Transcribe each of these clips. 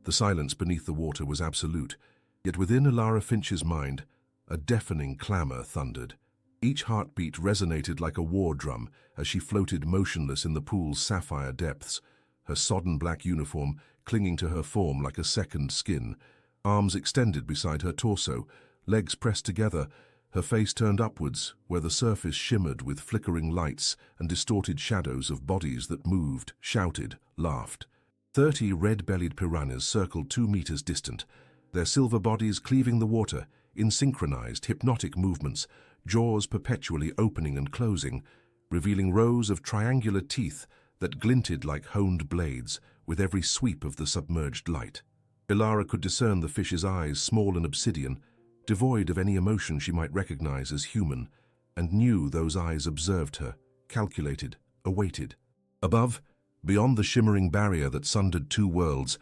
The silence beneath the water was absolute, yet within Ilara Finch's mind, a deafening clamor thundered. Each heartbeat resonated like a war drum as she floated motionless in the pool's sapphire depths, her sodden black uniform clinging to her form like a second skin, arms extended beside her torso, legs pressed together, her face turned upwards, where the surface shimmered with flickering lights and distorted shadows of bodies that moved, shouted, laughed. 30 red-bellied piranhas circled 2 meters distant, their silver bodies cleaving the water in synchronized, hypnotic movements, jaws perpetually opening and closing, revealing rows of triangular teeth that glinted like honed blades with every sweep of the submerged light. Ilara could discern the fish's eyes, small and obsidian, devoid of any emotion she might recognize as human, and knew those eyes observed her, calculated, awaited. Above, beyond the shimmering barrier that sundered 2 worlds,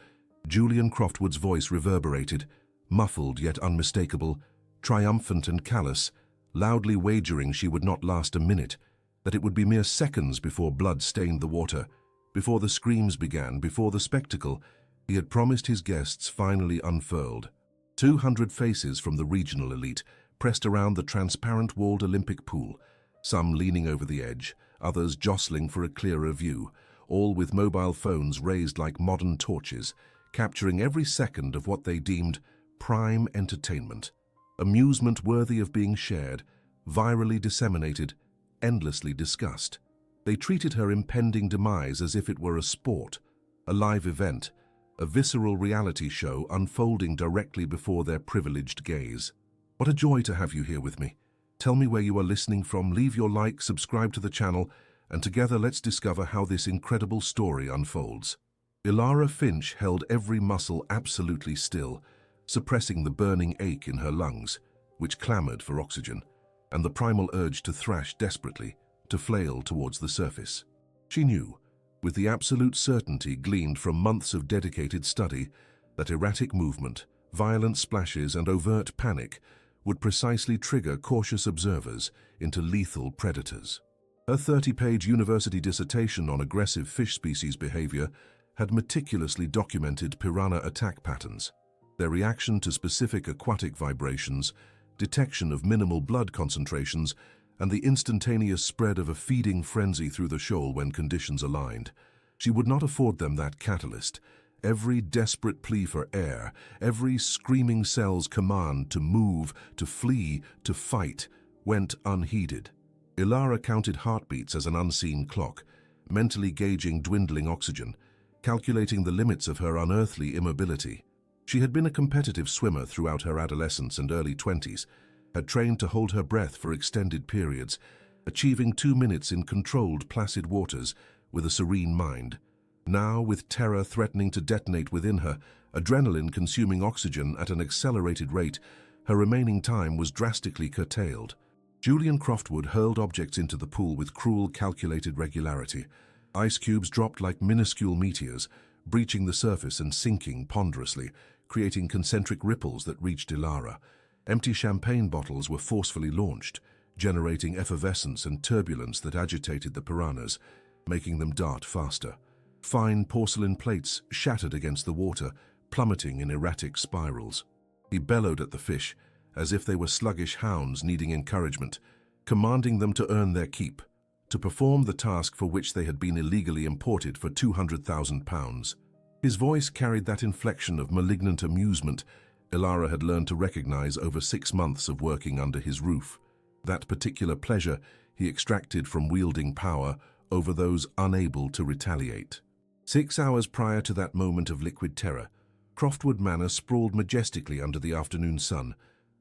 Julian Croftwood's voice reverberated, muffled yet unmistakable, triumphant and callous, loudly wagering she would not last a minute, that it would be mere seconds before blood stained the water, before the screams began, before the spectacle he had promised his guests finally unfurled. 200 faces from the regional elite pressed around the transparent walled Olympic pool, some leaning over the edge, others jostling for a clearer view, all with mobile phones raised like modern torches, capturing every second of what they deemed prime entertainment, amusement worthy of being shared, virally disseminated, endlessly discussed. They treated her impending demise as if it were a sport, a live event, a visceral reality show unfolding directly before their privileged gaze. What a joy to have you here with me. Tell me where you are listening from, leave your like, subscribe to the channel, and together let's discover how this incredible story unfolds. Ilara Finch held every muscle absolutely still, suppressing the burning ache in her lungs, which clamored for oxygen, and the primal urge to thrash desperately, to flail towards the surface. She knew, with the absolute certainty gleaned from months of dedicated study, that erratic movement, violent splashes, and overt panic would precisely trigger cautious observers into lethal predators. Her 30-page university dissertation on aggressive fish species behavior had meticulously documented piranha attack patterns, their reaction to specific aquatic vibrations, detection of minimal blood concentrations, and the instantaneous spread of a feeding frenzy through the shoal when conditions aligned. She would not afford them that catalyst. Every desperate plea for air, every screaming cell's command to move, to flee, to fight, went unheeded. Ilara counted heartbeats as an unseen clock, mentally gauging dwindling oxygen, calculating the limits of her unearthly immobility. She had been a competitive swimmer throughout her adolescence and early 20s, had trained to hold her breath for extended periods, achieving 2 minutes in controlled, placid waters with a serene mind. Now, with terror threatening to detonate within her, adrenaline consuming oxygen at an accelerated rate, her remaining time was drastically curtailed. Julian Croftwood hurled objects into the pool with cruel, calculated regularity. Ice cubes dropped like minuscule meteors, breaching the surface and sinking ponderously, creating concentric ripples that reached Ilara. Empty champagne bottles were forcefully launched, generating effervescence and turbulence that agitated the piranhas, making them dart faster. Fine porcelain plates shattered against the water, plummeting in erratic spirals. He bellowed at the fish, as if they were sluggish hounds needing encouragement, commanding them to earn their keep, to perform the task for which they had been illegally imported for £200,000. His voice carried that inflection of malignant amusement Ilara had learned to recognize over 6 months of working under his roof. That particular pleasure he extracted from wielding power over those unable to retaliate. 6 hours prior to that moment of liquid terror, Croftwood Manor sprawled majestically under the afternoon sun,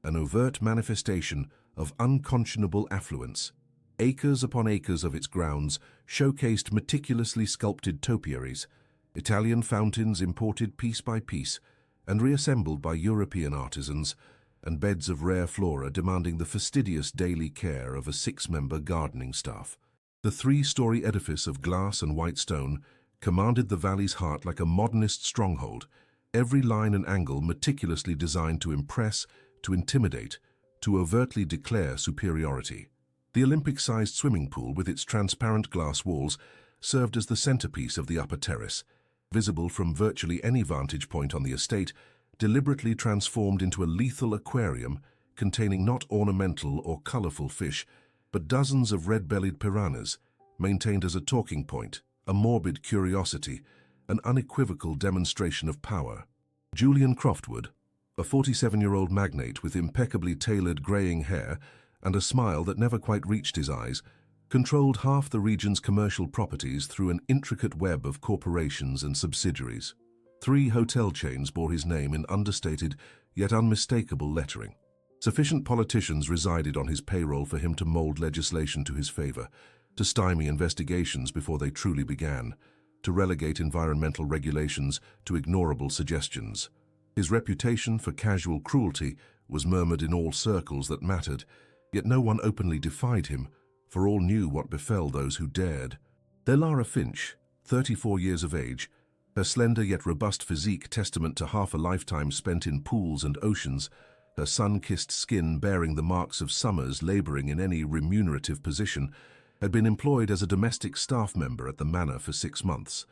an overt manifestation of unconscionable affluence. Acres upon acres of its grounds showcased meticulously sculpted topiaries, Italian fountains imported piece by piece and reassembled by European artisans, and beds of rare flora demanding the fastidious daily care of a 6-member gardening staff. The 3-story edifice of glass and white stone commanded the valley's heart like a modernist stronghold, every line and angle meticulously designed to impress, to intimidate, to overtly declare superiority. The Olympic-sized swimming pool with its transparent glass walls served as the centerpiece of the upper terrace, visible from virtually any vantage point on the estate, deliberately transformed into a lethal aquarium containing not ornamental or colorful fish, but dozens of red-bellied piranhas, maintained as a talking point, a morbid curiosity, an unequivocal demonstration of power. Julian Croftwood, a 47-year-old magnate with impeccably tailored graying hair and a smile that never quite reached his eyes, controlled half the region's commercial properties through an intricate web of corporations and subsidiaries. 3 hotel chains bore his name in understated yet unmistakable lettering. Sufficient politicians resided on his payroll for him to mold legislation to his favor, to stymie investigations before they truly began, to relegate environmental regulations to ignorable suggestions. His reputation for casual cruelty was murmured in all circles that mattered, yet no one openly defied him, for all knew what befell those who dared. Ilara Finch, 34 years of age, her slender yet robust physique testament to half a lifetime spent in pools and oceans, her sun-kissed skin bearing the marks of summers laboring in any remunerative position, had been employed as a domestic staff member at the manor for 6 months.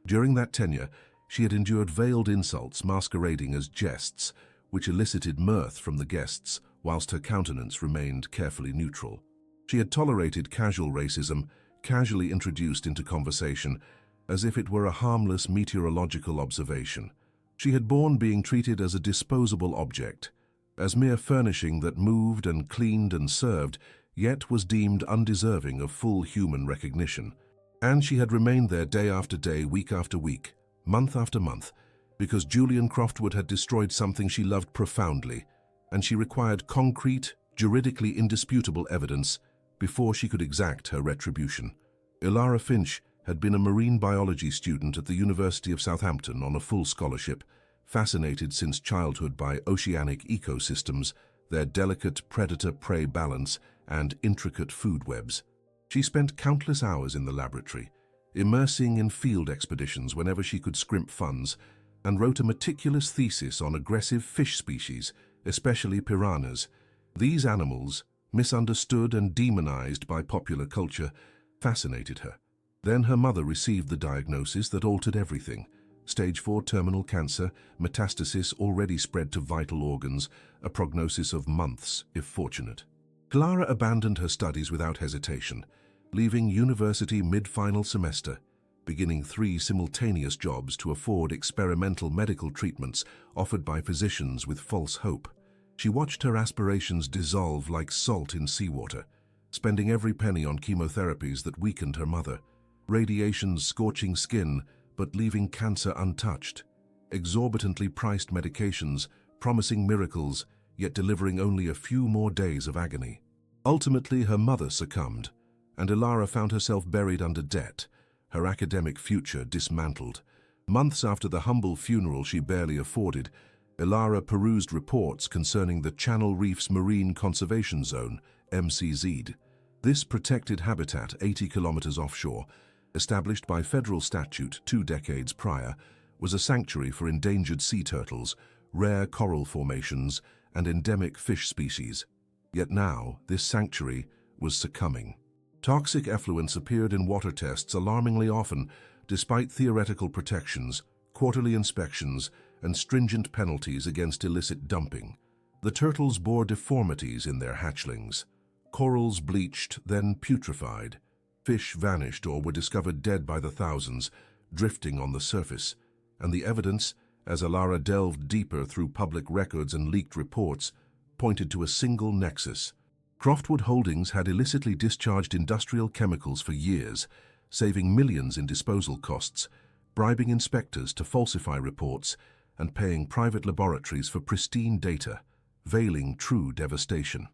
During that tenure, she had endured veiled insults masquerading as jests, which elicited mirth from the guests, whilst her countenance remained carefully neutral. She had tolerated casual racism, casually introduced into conversation, as if it were a harmless meteorological observation. She had borne being treated as a disposable object, as mere furnishing that moved and cleaned and served, yet was deemed undeserving of full human recognition. And she had remained there day after day, week after week, month after month, because Julian Croftwood had destroyed something she loved profoundly, and she required concrete, juridically indisputable evidence before she could exact her retribution. Ilara Finch had been a marine biology student at the University of Southampton on a full scholarship, fascinated since childhood by oceanic ecosystems, their delicate predator-prey balance, and intricate food webs. She spent countless hours in the laboratory, immersing in field expeditions whenever she could scrimp funds, and wrote a meticulous thesis on aggressive fish species, especially piranhas. These animals, misunderstood and demonized by popular culture, fascinated her. Then her mother received the diagnosis that altered everything. Stage 4 terminal cancer, metastasis already spread to vital organs, a prognosis of months, if fortunate. Clara abandoned her studies without hesitation, leaving university mid-final semester, beginning 3 simultaneous jobs to afford experimental medical treatments offered by physicians with false hope. She watched her aspirations dissolve like salt in seawater, spending every penny on chemotherapies that weakened her mother, radiation's scorching skin but leaving cancer untouched, exorbitantly priced medications promising miracles yet delivering only a few more days of agony. Ultimately, her mother succumbed, and Ilara found herself buried under debt, her academic future dismantled. Months after the humble funeral she barely afforded, Ilara perused reports concerning the Channel Reef's Marine Conservation Zone, MCZ. This protected habitat 80 kilometers offshore, established by federal statute 2 decades prior, was a sanctuary for endangered sea turtles, rare coral formations, and endemic fish species. Yet now, this sanctuary was succumbing. Toxic effluents appeared in water tests alarmingly often, despite theoretical protections, quarterly inspections, and stringent penalties against illicit dumping. The turtles bore deformities in their hatchlings. Corals bleached, then putrefied. Fish vanished or were discovered dead by the thousands, drifting on the surface, and the evidence, as Ilara delved deeper through public records and leaked reports, pointed to a single nexus. Croftwood Holdings had illicitly discharged industrial chemicals for years, saving millions in disposal costs, bribing inspectors to falsify reports, and paying private laboratories for pristine data, veiling true devastation.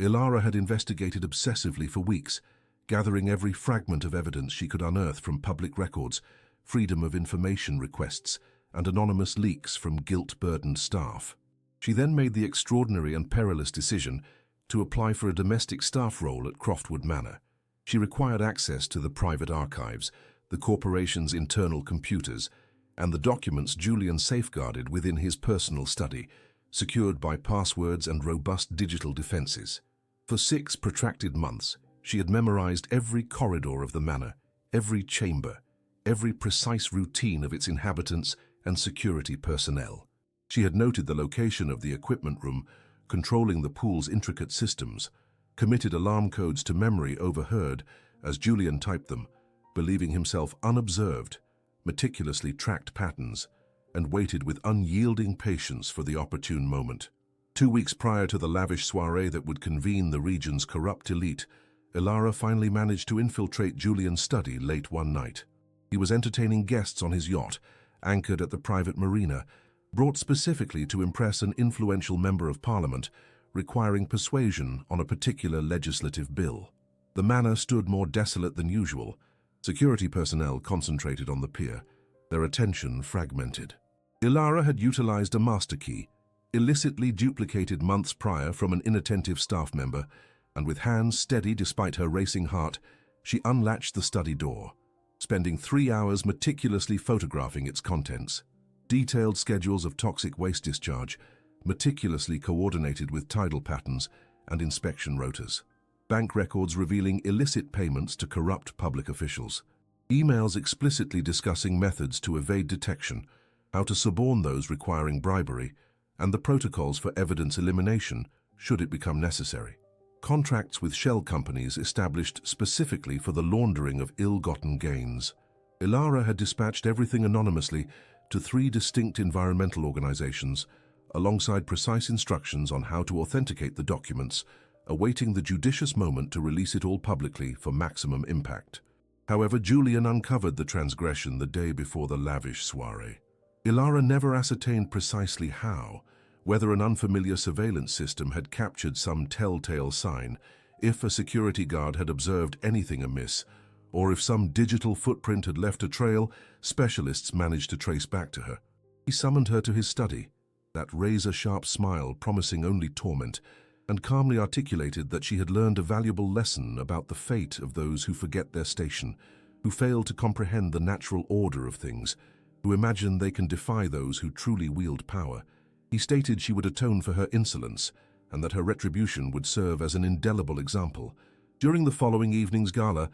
Ilara had investigated obsessively for weeks, gathering every fragment of evidence she could unearth from public records, freedom of information requests, and anonymous leaks from guilt-burdened staff. She then made the extraordinary and perilous decision to apply for a domestic staff role at Croftwood Manor. She required access to the private archives, the corporation's internal computers, and the documents Julian safeguarded within his personal study, secured by passwords and robust digital defenses. For 6 protracted months, she had memorized every corridor of the manor, every chamber, every precise routine of its inhabitants and security personnel. She had noted the location of the equipment room, controlling the pool's intricate systems, committed alarm codes to memory overheard as Julian typed them, believing himself unobserved, meticulously tracked patterns, and waited with unyielding patience for the opportune moment. 2 weeks prior to the lavish soiree that would convene the region's corrupt elite, Ilara finally managed to infiltrate Julian's study late one night. He was entertaining guests on his yacht, anchored at the private marina, brought specifically to impress an influential member of parliament, requiring persuasion on a particular legislative bill. The manor stood more desolate than usual. Security personnel concentrated on the pier, their attention fragmented. Ilara had utilized a master key, illicitly duplicated months prior from an inattentive staff member, and with hands steady despite her racing heart, she unlatched the study door, spending 3 hours meticulously photographing its contents. Detailed schedules of toxic waste discharge, meticulously coordinated with tidal patterns and inspection rotas. Bank records revealing illicit payments to corrupt public officials. Emails explicitly discussing methods to evade detection, how to suborn those requiring bribery, and the protocols for evidence elimination should it become necessary. Contracts with shell companies established specifically for the laundering of ill-gotten gains. Ilara had dispatched everything anonymously to 3 distinct environmental organizations, alongside precise instructions on how to authenticate the documents, awaiting the judicious moment to release it all publicly for maximum impact. However, Julian uncovered the transgression the day before the lavish soiree. Ilara never ascertained precisely how, whether an unfamiliar surveillance system had captured some telltale sign, if a security guard had observed anything amiss, or if some digital footprint had left a trail specialists managed to trace back to her. He summoned her to his study, that razor-sharp smile promising only torment, and calmly articulated that she had learned a valuable lesson about the fate of those who forget their station, who fail to comprehend the natural order of things, who imagine they can defy those who truly wield power. He stated she would atone for her insolence, and that her retribution would serve as an indelible example. During the following evening's gala,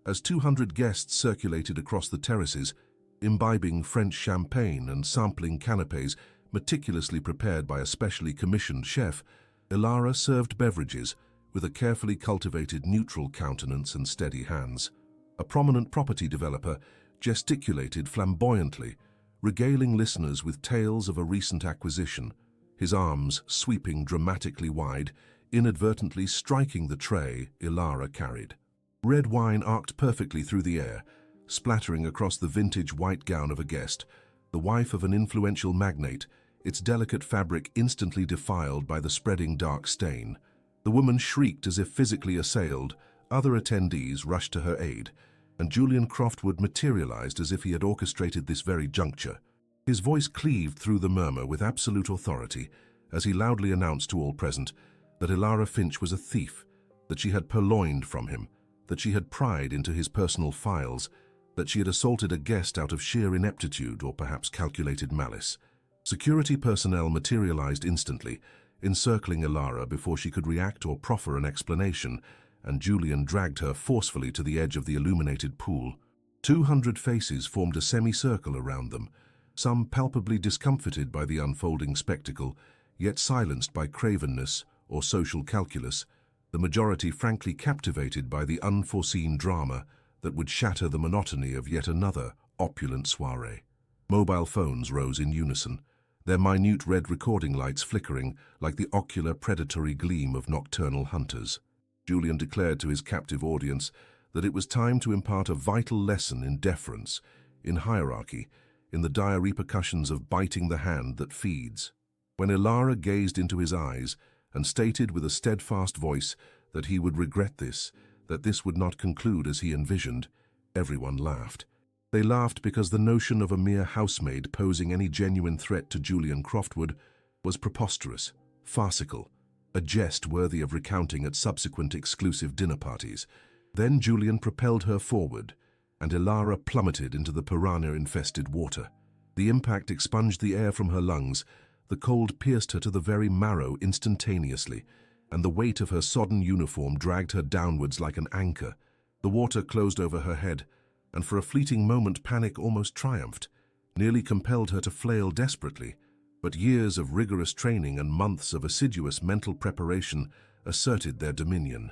as 200 guests circulated across the terraces, imbibing French champagne and sampling canapés meticulously prepared by a specially commissioned chef, Ilara served beverages with a carefully cultivated neutral countenance and steady hands. A prominent property developer gesticulated flamboyantly, regaling listeners with tales of a recent acquisition, his arms sweeping dramatically wide, inadvertently striking the tray Ilara carried. Red wine arced perfectly through the air, splattering across the vintage white gown of a guest, the wife of an influential magnate, its delicate fabric instantly defiled by the spreading dark stain. The woman shrieked as if physically assailed, other attendees rushed to her aid, and Julian Croftwood materialized as if he had orchestrated this very juncture. His voice cleaved through the murmur with absolute authority as he loudly announced to all present that Ilara Finch was a thief, that she had purloined from him, that she had pried into his personal files, that she had assaulted a guest out of sheer ineptitude or perhaps calculated malice. Security personnel materialized instantly, encircling Ilara before she could react or proffer an explanation, and Julian dragged her forcefully to the edge of the illuminated pool. 200 faces formed a semicircle around them, some palpably discomfited by the unfolding spectacle, yet silenced by cravenness or social calculus, the majority frankly captivated by the unforeseen drama that would shatter the monotony of yet another opulent soiree. Mobile phones rose in unison, their minute red recording lights flickering like the ocular predatory gleam of nocturnal hunters. Julian declared to his captive audience that it was time to impart a vital lesson in deference, in hierarchy, in the dire repercussions of biting the hand that feeds. When Ilara gazed into his eyes and stated with a steadfast voice that he would regret this, that this would not conclude as he envisioned, everyone laughed. They laughed because the notion of a mere housemaid posing any genuine threat to Julian Croftwood was preposterous, farcical, a jest worthy of recounting at subsequent exclusive dinner parties. Then Julian propelled her forward, and Ilara plummeted into the piranha-infested water. The impact expunged the air from her lungs, the cold pierced her to the very marrow instantaneously, and the weight of her sodden uniform dragged her downwards like an anchor. The water closed over her head, and for a fleeting moment panic almost triumphed, nearly compelled her to flail desperately. But years of rigorous training and months of assiduous mental preparation asserted their dominion.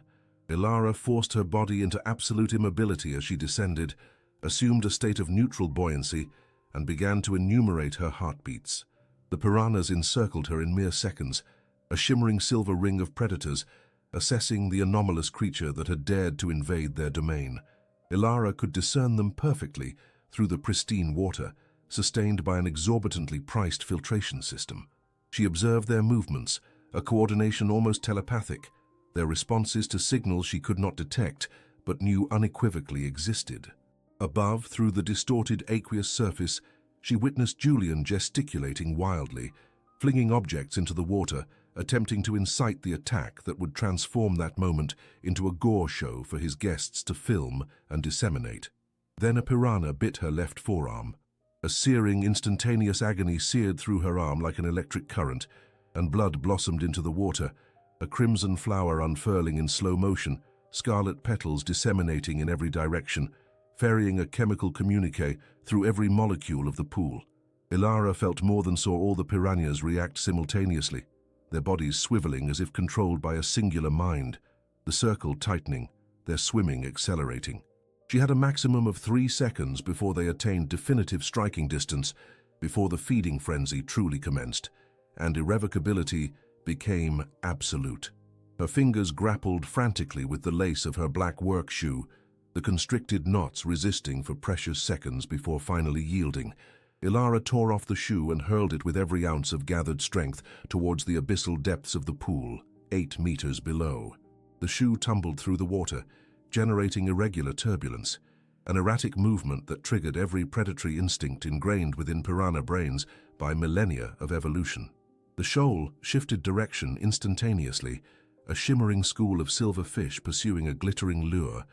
Ilara forced her body into absolute immobility as she descended, assumed a state of neutral buoyancy, and began to enumerate her heartbeats. The piranhas encircled her in mere seconds, a shimmering silver ring of predators, assessing the anomalous creature that had dared to invade their domain. Ilara could discern them perfectly through the pristine water, sustained by an exorbitantly priced filtration system. She observed their movements, a coordination almost telepathic, their responses to signals she could not detect but knew unequivocally existed. Above, through the distorted aqueous surface, she witnessed Julian gesticulating wildly, flinging objects into the water, attempting to incite the attack that would transform that moment into a gore show for his guests to film and disseminate. Then a piranha bit her left forearm. A searing, instantaneous agony seared through her arm like an electric current, and blood blossomed into the water, a crimson flower unfurling in slow motion, scarlet petals disseminating in every direction, ferrying a chemical communique through every molecule of the pool. Ilara felt more than saw all the piranhas react simultaneously, their bodies swiveling as if controlled by a singular mind, the circle tightening, their swimming accelerating. She had a maximum of 3 seconds before they attained definitive striking distance, before the feeding frenzy truly commenced, and irrevocability became absolute. Her fingers grappled frantically with the lace of her black work shoe, the constricted knots resisting for precious seconds before finally yielding. Ilara tore off the shoe and hurled it with every ounce of gathered strength towards the abyssal depths of the pool, 8 meters below. The shoe tumbled through the water, generating irregular turbulence, an erratic movement that triggered every predatory instinct ingrained within piranha brains by millennia of evolution. The shoal shifted direction instantaneously, a shimmering school of silver fish pursuing a glittering lure,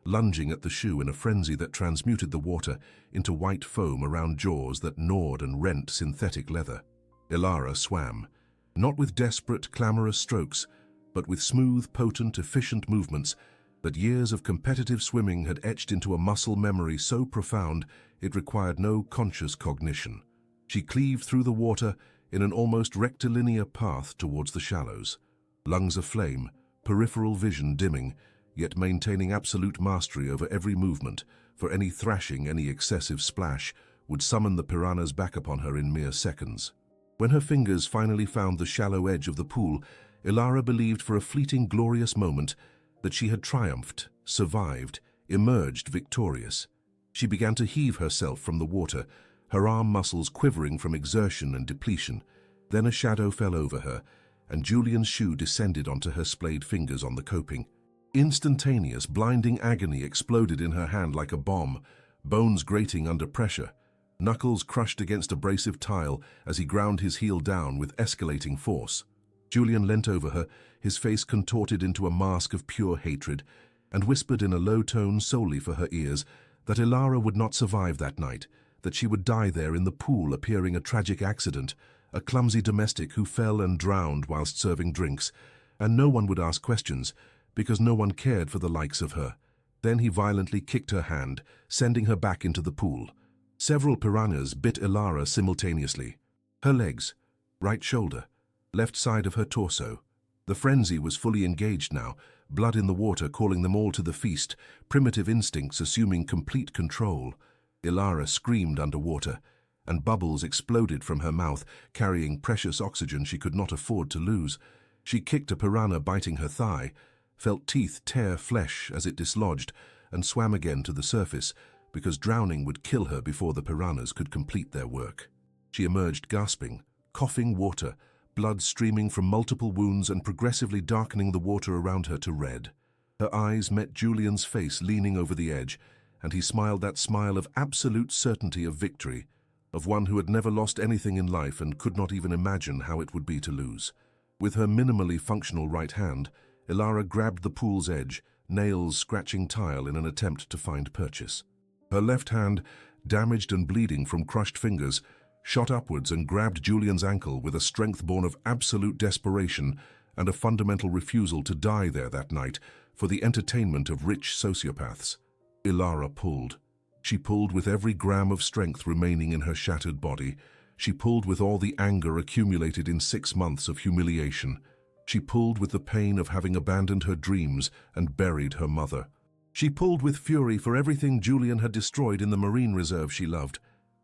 lunging at the shoe in a frenzy that transmuted the water into white foam around jaws that gnawed and rent synthetic leather. Ilara swam, not with desperate, clamorous strokes, but with smooth, potent, efficient movements that years of competitive swimming had etched into a muscle memory so profound it required no conscious cognition. She cleaved through the water in an almost rectilinear path towards the shallows, lungs aflame, peripheral vision dimming, yet maintaining absolute mastery over every movement, for any thrashing, any excessive splash would summon the piranhas back upon her in mere seconds. When her fingers finally found the shallow edge of the pool, Ilara believed for a fleeting, glorious moment that she had triumphed, survived, emerged victorious. She began to heave herself from the water, her arm muscles quivering from exertion and depletion. Then a shadow fell over her, and Julian's shoe descended onto her splayed fingers on the coping. Instantaneous, blinding agony exploded in her hand like a bomb, bones grating under pressure, knuckles crushed against abrasive tile as he ground his heel down with escalating force. Julian leant over her, his face contorted into a mask of pure hatred, and whispered in a low tone solely for her ears that Ilara would not survive that night, that she would die there in the pool appearing a tragic accident, a clumsy domestic who fell and drowned whilst serving drinks, and no one would ask questions, because no one cared for the likes of her. Then he violently kicked her hand, sending her back into the pool. Several piranhas bit Ilara simultaneously. Her legs, right shoulder, left side of her torso. The frenzy was fully engaged now, blood in the water calling them all to the feast, primitive instincts assuming complete control. Ilara screamed underwater, and bubbles exploded from her mouth, carrying precious oxygen she could not afford to lose. She kicked a piranha biting her thigh, felt teeth tear flesh as it dislodged, and swam again to the surface, because drowning would kill her before the piranhas could complete their work. She emerged gasping, coughing water, blood streaming from multiple wounds and progressively darkening the water around her to red. Her eyes met Julian's face leaning over the edge, and he smiled that smile of absolute certainty of victory, of one who had never lost anything in life and could not even imagine how it would be to lose. With her minimally functional right hand, Ilara grabbed the pool's edge, nails scratching tile in an attempt to find purchase. Her left hand, damaged and bleeding from crushed fingers, shot upwards and grabbed Julian's ankle with a strength born of absolute desperation and a fundamental refusal to die there that night for the entertainment of rich sociopaths. Ilara pulled. She pulled with every gram of strength remaining in her shattered body. She pulled with all the anger accumulated in 6 months of humiliation. She pulled with the pain of having abandoned her dreams and buried her mother. She pulled with fury for everything Julian had destroyed in the marine reserve she loved.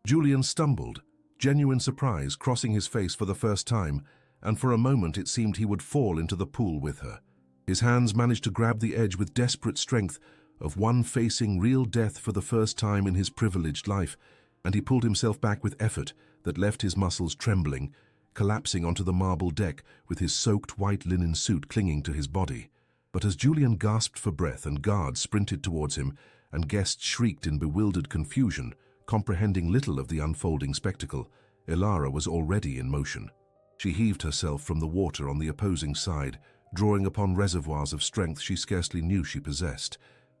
Julian stumbled, genuine surprise crossing his face for the first time, and for a moment it seemed he would fall into the pool with her. His hands managed to grab the edge with desperate strength of one facing real death for the first time in his privileged life, and he pulled himself back with effort that left his muscles trembling, collapsing onto the marble deck with his soaked white linen suit clinging to his body. But as Julian gasped for breath and guards sprinted towards him and guests shrieked in bewildered confusion, comprehending little of the unfolding spectacle, Elara was already in motion. She heaved herself from the water on the opposing side, drawing upon reservoirs of strength she scarcely knew she possessed,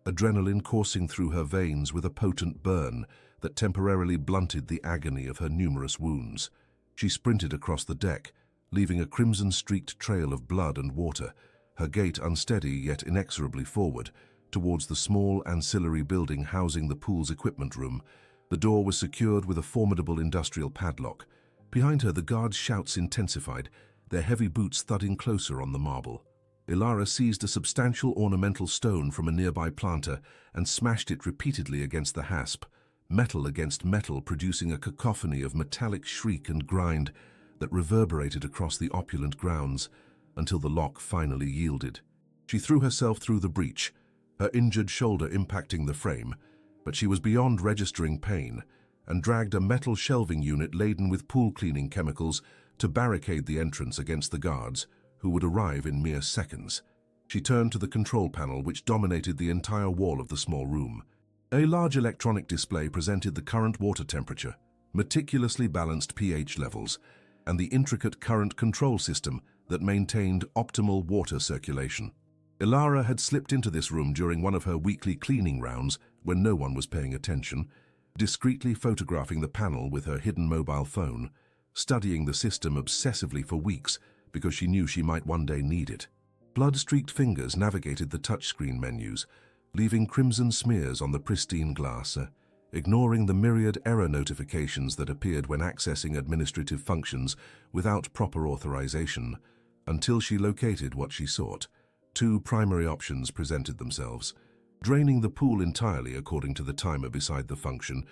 adrenaline coursing through her veins with a potent burn that temporarily blunted the agony of her numerous wounds. She sprinted across the deck, leaving a crimson-streaked trail of blood and water, her gait unsteady yet inexorably forward, towards the small ancillary building housing the pool's equipment room. The door was secured with a formidable industrial padlock. Behind her, the guards' shouts intensified, their heavy boots thudding closer on the marble. Elara seized a substantial ornamental stone from a nearby planter and smashed it repeatedly against the hasp, metal against metal producing a cacophony of metallic shriek and grind that reverberated across the opulent grounds until the lock finally yielded. She threw herself through the breach, her injured shoulder impacting the frame, but she was beyond registering pain and dragged a metal shelving unit laden with pool cleaning chemicals to barricade the entrance against the guards, who would arrive in mere seconds. She turned to the control panel which dominated the entire wall of the small room. A large electronic display presented the current water temperature, meticulously balanced pH levels, and the intricate current control system that maintained optimal water circulation. Elara had slipped into this room during one of her weekly cleaning rounds when no one was paying attention, discreetly photographing the panel with her hidden mobile phone, studying the system obsessively for weeks because she knew she might one day need it. Blood-streaked fingers navigated the touchscreen menus, leaving crimson smears on the pristine glass, ignoring the myriad error notifications that appeared when accessing administrative functions without proper authorization, until she located what she sought. 2 primary options presented themselves. Draining the pool entirely according to the timer beside the function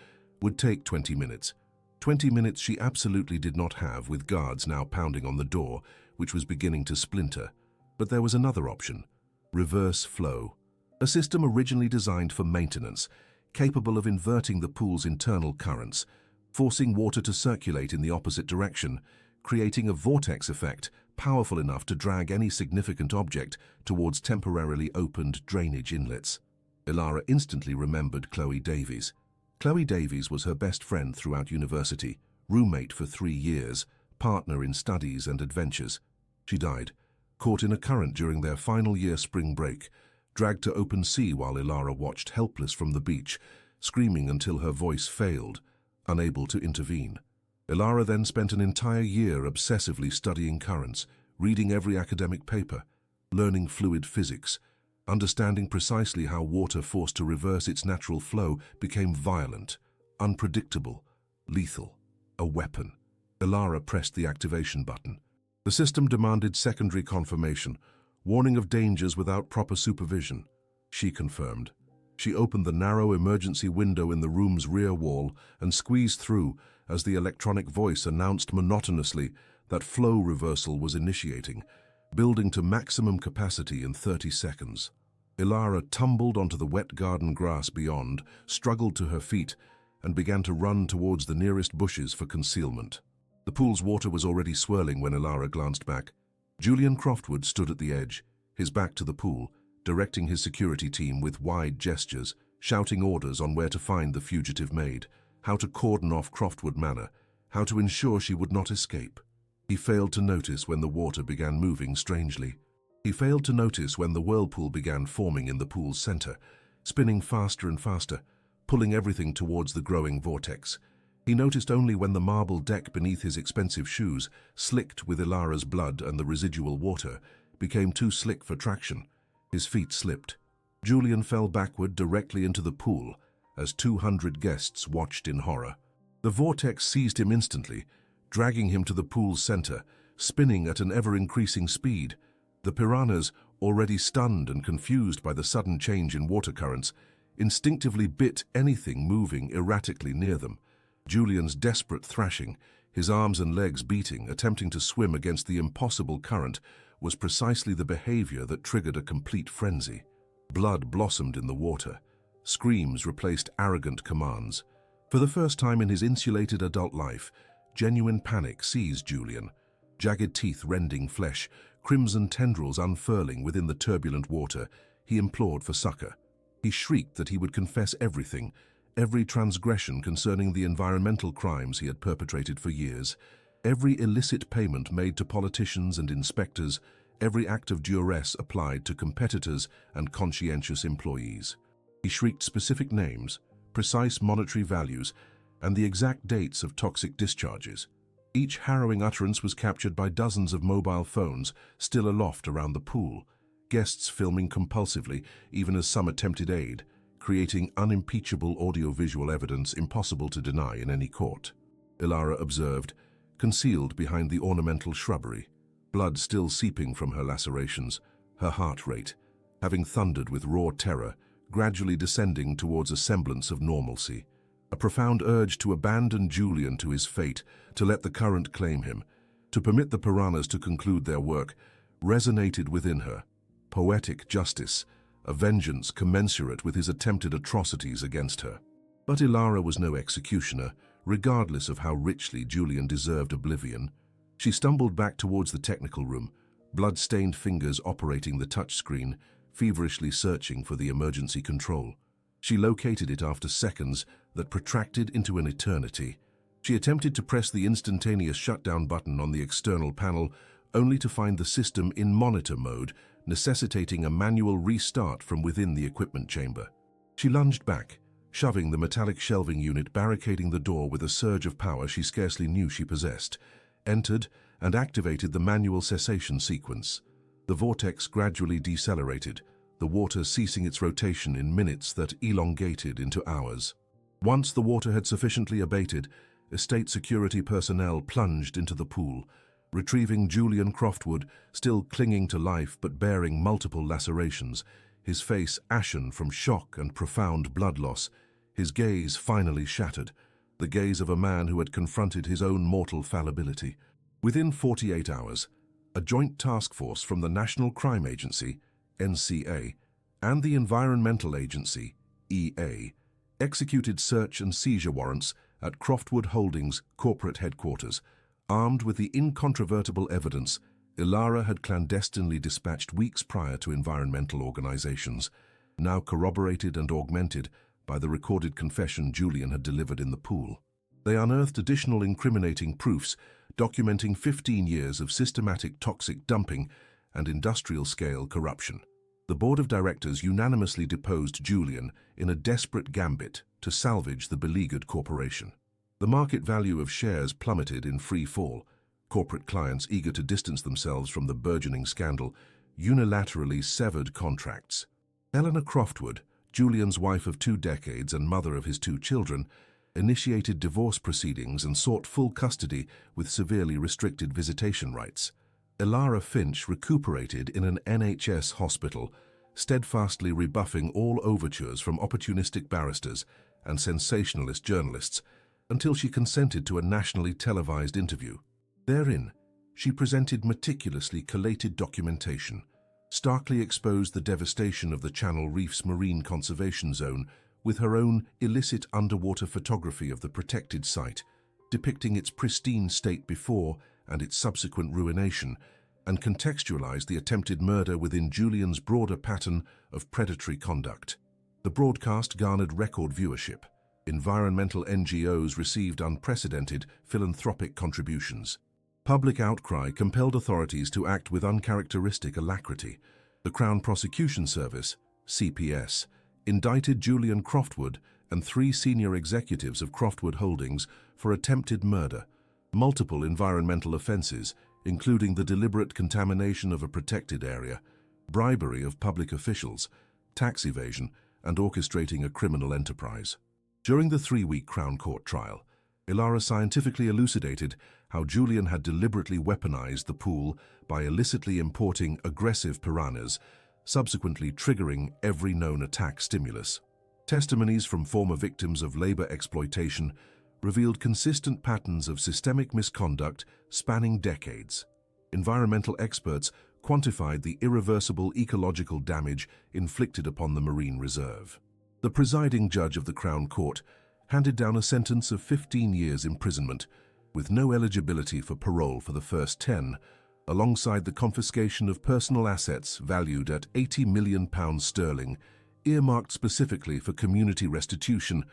would take 20 minutes. 20 minutes she absolutely did not have, with guards now pounding on the door, which was beginning to splinter. But there was another option: reverse flow. A system originally designed for maintenance, capable of inverting the pool's internal currents, forcing water to circulate in the opposite direction, creating a vortex effect powerful enough to drag any significant object towards temporarily opened drainage inlets. Elara instantly remembered Chloe Davies. Chloe Davies was her best friend throughout university, roommate for 3 years, partner in studies and adventures. She died, caught in a current during their final year spring break, dragged to open sea while Elara watched helpless from the beach, screaming until her voice failed, unable to intervene. Elara then spent an entire year obsessively studying currents, reading every academic paper, learning fluid physics, understanding precisely how water forced to reverse its natural flow became violent, unpredictable, lethal, a weapon. Elara pressed the activation button. The system demanded secondary confirmation, warning of dangers without proper supervision. She confirmed. She opened the narrow emergency window in the room's rear wall and squeezed through as the electronic voice announced monotonously that flow reversal was initiating, building to maximum capacity in 30 seconds. Elara tumbled onto the wet garden grass beyond, struggled to her feet, and began to run towards the nearest bushes for concealment. The pool's water was already swirling when Elara glanced back. Julian Croftwood stood at the edge, his back to the pool, directing his security team with wide gestures, shouting orders on where to find the fugitive maid, how to cordon off Croftwood Manor, how to ensure she would not escape. He failed to notice when the water began moving strangely. He failed to notice when the whirlpool began forming in the pool's center, spinning faster and faster, pulling everything towards the growing vortex. He noticed only when the marble deck beneath his expensive shoes, slicked with Elara's blood and the residual water, became too slick for traction. His feet slipped. Julian fell backward directly into the pool, as 200 guests watched in horror. The vortex seized him instantly, dragging him to the pool's center, spinning at an ever-increasing speed. The piranhas, already stunned and confused by the sudden change in water currents, instinctively bit anything moving erratically near them. Julian's desperate thrashing, his arms and legs beating, attempting to swim against the impossible current, was precisely the behavior that triggered a complete frenzy. Blood blossomed in the water. Screams replaced arrogant commands. For the first time in his insulated adult life, genuine panic seized Julian. Jagged teeth rending flesh, crimson tendrils unfurling within the turbulent water, he implored for succor. He shrieked that he would confess everything, every transgression concerning the environmental crimes he had perpetrated for years, every illicit payment made to politicians and inspectors, every act of duress applied to competitors and conscientious employees. He shrieked specific names, precise monetary values, and the exact dates of toxic discharges. Each harrowing utterance was captured by dozens of mobile phones still aloft around the pool, guests filming compulsively, even as some attempted aid, creating unimpeachable audio-visual evidence impossible to deny in any court. Ilara observed, concealed behind the ornamental shrubbery, blood still seeping from her lacerations, her heart rate, having thundered with raw terror, gradually descending towards a semblance of normalcy. A profound urge to abandon Julian to his fate, to let the current claim him, to permit the piranhas to conclude their work, resonated within her. Poetic justice, a vengeance commensurate with his attempted atrocities against her. But Ilara was no executioner, regardless of how richly Julian deserved oblivion. She stumbled back towards the technical room, blood-stained fingers operating the touchscreen, feverishly searching for the emergency control. She located it after seconds that protracted into an eternity. She attempted to press the instantaneous shutdown button on the external panel, only to find the system in monitor mode, necessitating a manual restart from within the equipment chamber. She lunged back, shoving the metallic shelving unit barricading the door with a surge of power she scarcely knew she possessed, entered and activated the manual cessation sequence. The vortex gradually decelerated, the water ceasing its rotation in minutes that elongated into hours. Once the water had sufficiently abated, estate security personnel plunged into the pool, retrieving Julian Croftwood, still clinging to life but bearing multiple lacerations, his face ashen from shock and profound blood loss, his gaze finally shattered, the gaze of a man who had confronted his own mortal fallibility. Within 48 hours, a joint task force from the National Crime Agency, NCA, and the Environmental Agency, EA, executed search and seizure warrants at Croftwood Holdings' corporate headquarters. Armed with the incontrovertible evidence Ilara had clandestinely dispatched weeks prior to environmental organizations, now corroborated and augmented by the recorded confession Julian had delivered in the pool. They unearthed additional incriminating proofs documenting 15 years of systematic toxic dumping and industrial-scale corruption. The board of directors unanimously deposed Julian in a desperate gambit to salvage the beleaguered corporation. The market value of shares plummeted in free fall. Corporate clients eager to distance themselves from the burgeoning scandal unilaterally severed contracts. Eleanor Croftwood, Julian's wife of 2 decades and mother of his 2 children, initiated divorce proceedings and sought full custody with severely restricted visitation rights. Ilara Finch recuperated in an NHS hospital, steadfastly rebuffing all overtures from opportunistic barristers and sensationalist journalists until she consented to a nationally televised interview. Therein, she presented meticulously collated documentation, starkly exposed the devastation of the Channel Reef's marine conservation zone with her own illicit underwater photography of the protected site, depicting its pristine state before and its subsequent ruination, and contextualized the attempted murder within Julian's broader pattern of predatory conduct. The broadcast garnered record viewership. Environmental NGOs received unprecedented philanthropic contributions. Public outcry compelled authorities to act with uncharacteristic alacrity. The Crown Prosecution Service, CPS, indicted Julian Croftwood and 3 senior executives of Croftwood Holdings for attempted murder, multiple environmental offenses, including the deliberate contamination of a protected area, bribery of public officials, tax evasion, and orchestrating a criminal enterprise. During the 3-week Crown Court trial, Ilara scientifically elucidated how Julian had deliberately weaponized the pool by illicitly importing aggressive piranhas, subsequently triggering every known attack stimulus. Testimonies from former victims of labor exploitation revealed consistent patterns of systemic misconduct spanning decades. Environmental experts quantified the irreversible ecological damage inflicted upon the marine reserve. The presiding judge of the Crown Court handed down a sentence of 15 years imprisonment, with no eligibility for parole for the first 10, alongside the confiscation of personal assets valued at £80 million earmarked specifically for community restitution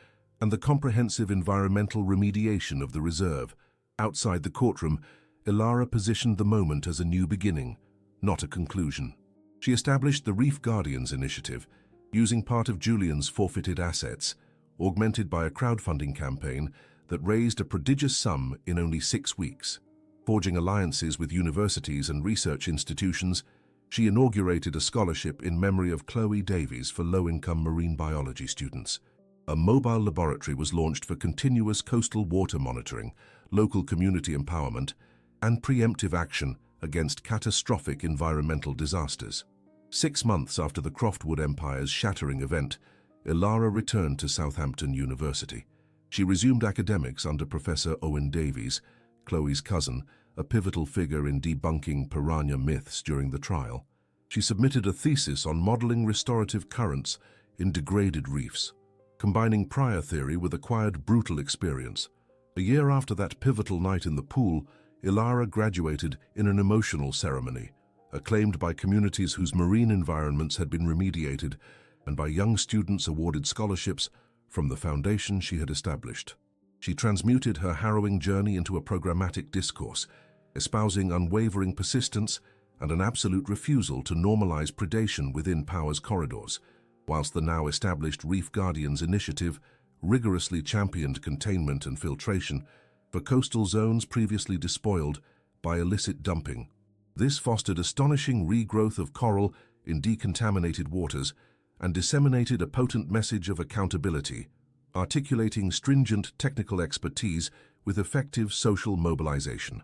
and the comprehensive environmental remediation of the reserve. Outside the courtroom, Ilara positioned the moment as a new beginning, not a conclusion. She established the Reef Guardians initiative, using part of Julian's forfeited assets, augmented by a crowdfunding campaign that raised a prodigious sum in only 6 weeks. Forging alliances with universities and research institutions, she inaugurated a scholarship in memory of Chloe Davies for low-income marine biology students. A mobile laboratory was launched for continuous coastal water monitoring, local community empowerment, and preemptive action against catastrophic environmental disasters. 6 months after the Croftwood Empire's shattering event, Ilara returned to Southampton University. She resumed academics under Professor Owen Davies, Chloe's cousin, a pivotal figure in debunking piranha myths during the trial. She submitted a thesis on modeling restorative currents in degraded reefs, combining prior theory with acquired brutal experience. A year after that pivotal night in the pool, Ilara graduated in an emotional ceremony, acclaimed by communities whose marine environments had been remediated and by young students awarded scholarships from the foundation she had established. She transmuted her harrowing journey into a programmatic discourse, espousing unwavering persistence and an absolute refusal to normalize predation within power's corridors, whilst the now established Reef Guardians initiative rigorously championed containment and filtration for coastal zones previously despoiled by illicit dumping. This fostered astonishing regrowth of coral in decontaminated waters and disseminated a potent message of accountability, articulating stringent technical expertise with effective social mobilization.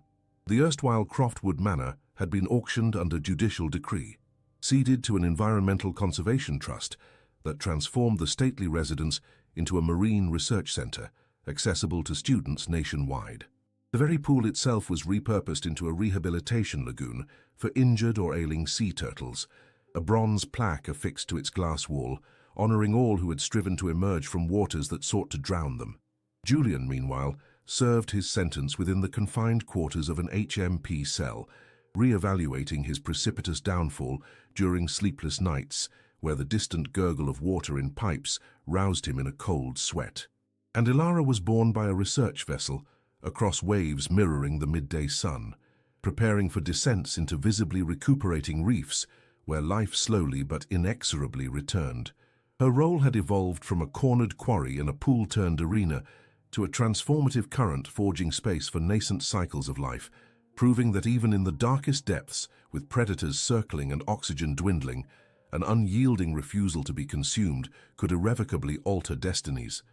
The erstwhile Croftwood Manor had been auctioned under judicial decree, ceded to an environmental conservation trust that transformed the stately residence into a marine research center, accessible to students nationwide. The very pool itself was repurposed into a rehabilitation lagoon for injured or ailing sea turtles, a bronze plaque affixed to its glass wall, honoring all who had striven to emerge from waters that sought to drown them. Julian, meanwhile, served his sentence within the confined quarters of an HMP cell, re-evaluating his precipitous downfall during sleepless nights, where the distant gurgle of water in pipes roused him in a cold sweat. And Ilara was borne by a research vessel, across waves mirroring the midday sun, preparing for descents into visibly recuperating reefs, where life slowly but inexorably returned. Her role had evolved from a cornered quarry in a pool-turned arena to a transformative current forging space for nascent cycles of life, proving that even in the darkest depths, with predators circling and oxygen dwindling, an unyielding refusal to be consumed could irrevocably alter destinies.